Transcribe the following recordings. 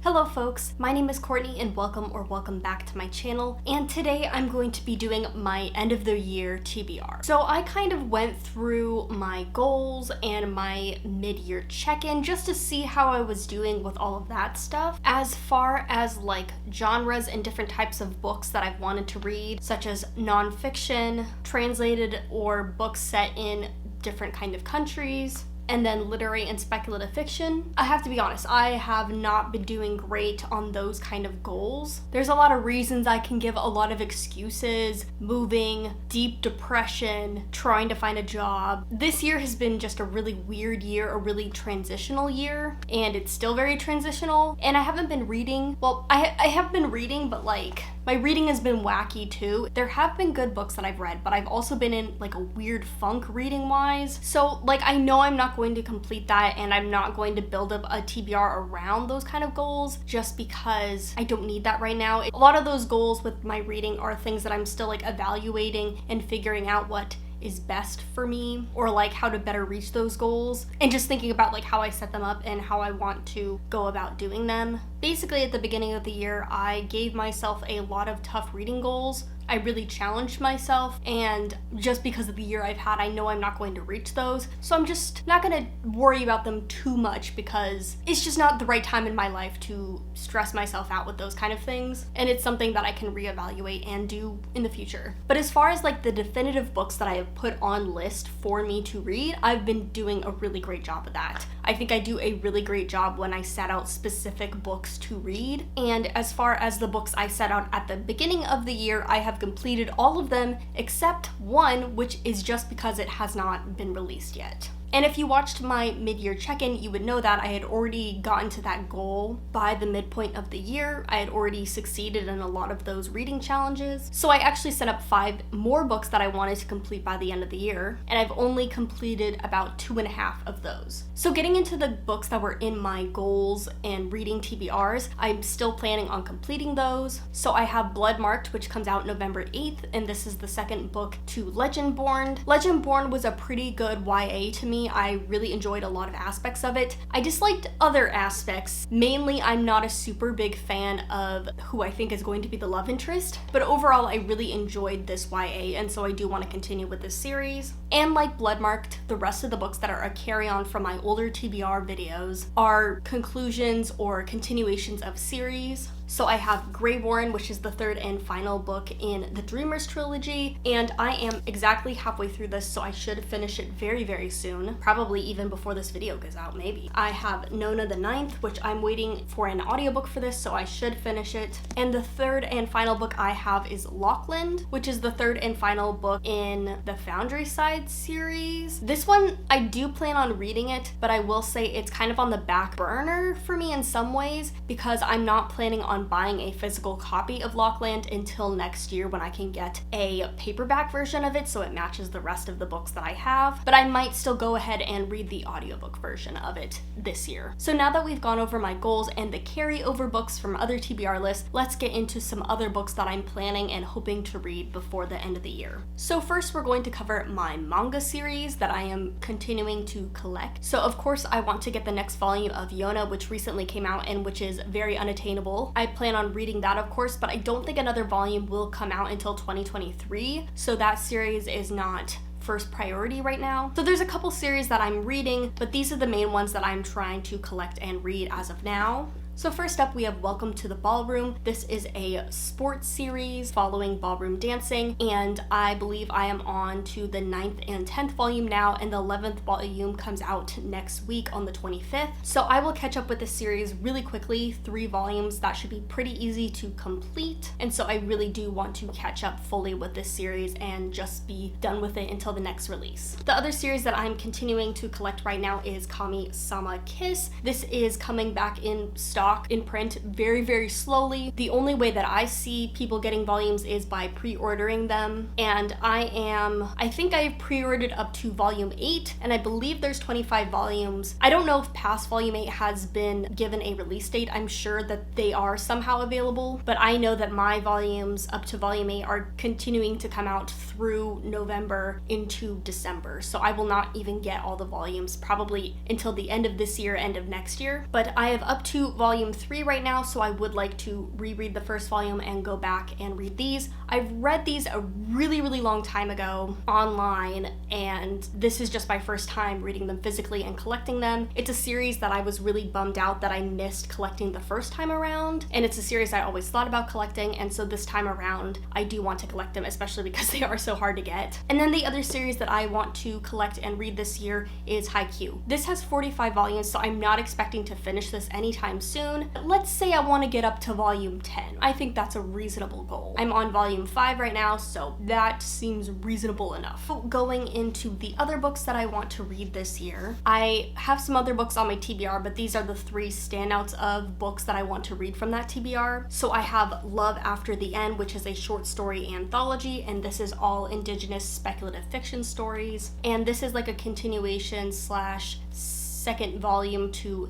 Hello folks, my name is Courtney and welcome back to my channel, and today I'm going to be doing my end of the year TBR. So I kind of went through my goals and my mid-year check-in just to see how I was doing with all of that stuff. As far as like genres and different types of books that I've wanted to read, such as nonfiction, translated, or books set in different kind of countries, and then literary and speculative fiction. I have to be honest, I have not been doing great on those kind of goals. There's a lot of reasons I can give, a lot of excuses, moving, deep depression, trying to find a job. This year has been just a really weird year, a really transitional year, and it's still very transitional. And I haven't been reading, well, I have been reading, but like, my reading has been wacky too. There have been good books that I've read, but I've also been in like a weird funk reading wise. So like, I know I'm not going to complete that, and I'm not going to build up a TBR around those kind of goals just because I don't need that right now. A lot of those goals with my reading are things that I'm still like evaluating and figuring out what is best for me, or like how to better reach those goals, and just thinking about like how I set them up and how I want to go about doing them. Basically, at the beginning of the year, I gave myself a lot of tough reading goals. I really challenged myself, and just because of the year I've had, I know I'm not going to reach those. So I'm just not gonna worry about them too much because it's just not the right time in my life to stress myself out with those kind of things. And it's something that I can reevaluate and do in the future. But as far as like the definitive books that I have put on list for me to read, I've been doing a really great job of that. I think I do a really great job when I set out specific books to read. And as far as the books I set out at the beginning of the year, I have completed all of them except one, which is just because it has not been released yet. And if you watched my mid-year check-in, you would know that I had already gotten to that goal by the midpoint of the year. I had already succeeded in a lot of those reading challenges. So I actually set up 5 more books that I wanted to complete by the end of the year, and I've only completed about 2.5 of those. So getting into the books that were in my goals and reading TBRs, I'm still planning on completing those. So I have Blood Marked, which comes out November 8th, and this is the second book to Legendborn. Legendborn was a pretty good YA to me. I really enjoyed a lot of aspects of it. I disliked other aspects. Mainly, I'm not a super big fan of who I think is going to be the love interest, but overall I really enjoyed this YA, and so I do want to continue with this series. And like Blood Marked, the rest of the books that are a carry-on from my older TBR videos are conclusions or continuations of series. So I have Greyborn, which is the 3rd and final book in the Dreamers trilogy, and I am exactly halfway through this, so I should finish it very, very soon, probably even before this video goes out, maybe. I have Nona the 9th, which I'm waiting for an audiobook for this, so I should finish it. And the 3rd and final book I have is Lockland, which is the 3rd and final book in the Foundry Side series. This one, I do plan on reading it, but I will say it's kind of on the back burner for me in some ways, because I'm not planning on buying a physical copy of Lockland until next year when I can get a paperback version of it so it matches the rest of the books that I have, but I might still go ahead and read the audiobook version of it this year. So now that we've gone over my goals and the carryover books from other TBR lists, let's get into some other books that I'm planning and hoping to read before the end of the year. So first we're going to cover my manga series that I am continuing to collect. So of course I want to get the next volume of Yona, which recently came out and which is very unattainable. I plan on reading that, of course, but I don't think another volume will come out until 2023, so that series is not first priority right now. So there's a couple series that I'm reading, but these are the main ones that I'm trying to collect and read as of now. So first up, we have Welcome to the Ballroom. This is a sports series following ballroom dancing, and I believe I am on to the 9th and 10th volume now, and the 11th volume comes out next week on the 25th. So I will catch up with this series really quickly, 3 volumes. That should be pretty easy to complete, and so I really do want to catch up fully with this series and just be done with it until the next release. The other series that I'm continuing to collect right now is Kami-sama Kiss. This is coming back in stock in print very, very slowly. The only way that I see people getting volumes is by pre-ordering them, and I think I've pre-ordered up to volume 8, and I believe there's 25 volumes. I don't know if past volume 8 has been given a release date. I'm sure that they are somehow available, but I know that my volumes up to volume 8 are continuing to come out through November into December, so I will not even get all the volumes probably until the end of this year, end of next year. But I have up to volume volume 3 right now, so I would like to reread the first volume and go back and read these. I've read these a really long time ago online, and this is just my first time reading them physically and collecting them. It's a series that I was really bummed out that I missed collecting the first time around, and it's a series I always thought about collecting, and so this time around I do want to collect them, especially because they are so hard to get. And then the other series that I want to collect and read this year is Haikyuu. This has 45 volumes, so I'm not expecting to finish this anytime soon. Let's say I want to get up to volume 10. I think that's a reasonable goal. I'm on volume 5 right now, so that seems reasonable enough. Going into the other books that I want to read this year, I have some other books on my TBR, but these are the 3 standouts of books that I want to read from that TBR. So I have Love After the End, which is a short story anthology, and this is all indigenous speculative fiction stories. And this is like a continuation slash second volume to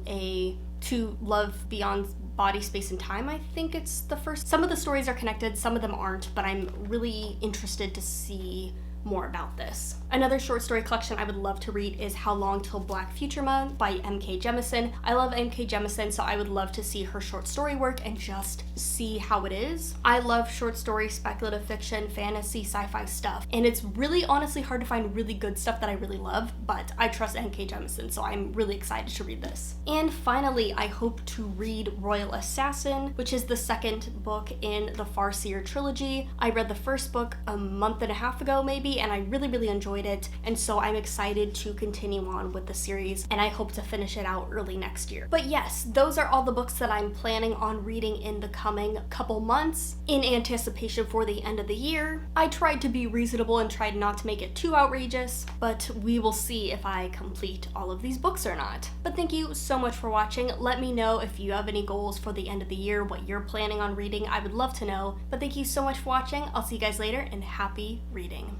Love Beyond Body, Space, and Time. I think it's the first. Some of the stories are connected, some of them aren't, but I'm really interested to see more about this. Another short story collection I would love to read is How Long Till Black Future Month by M.K. Jemisin. I love M.K. Jemisin, so I would love to see her short story work and just see how it is. I love short story, speculative fiction, fantasy, sci-fi stuff, and it's really honestly hard to find really good stuff that I really love, but I trust M.K. Jemisin, so I'm really excited to read this. And finally, I hope to read Royal Assassin, which is the second book in the Farseer trilogy. I read the first book a month and a half ago maybe, and I really enjoyed it, and so I'm excited to continue on with the series, and I hope to finish it out early next year. But yes, those are all the books that I'm planning on reading in the coming couple months in anticipation for the end of the year. I tried to be reasonable and tried not to make it too outrageous, but we will see if I complete all of these books or not. But thank you so much for watching. Let me know if you have any goals for the end of the year, what you're planning on reading. I would love to know. But thank you so much for watching. I'll see you guys later, and happy reading.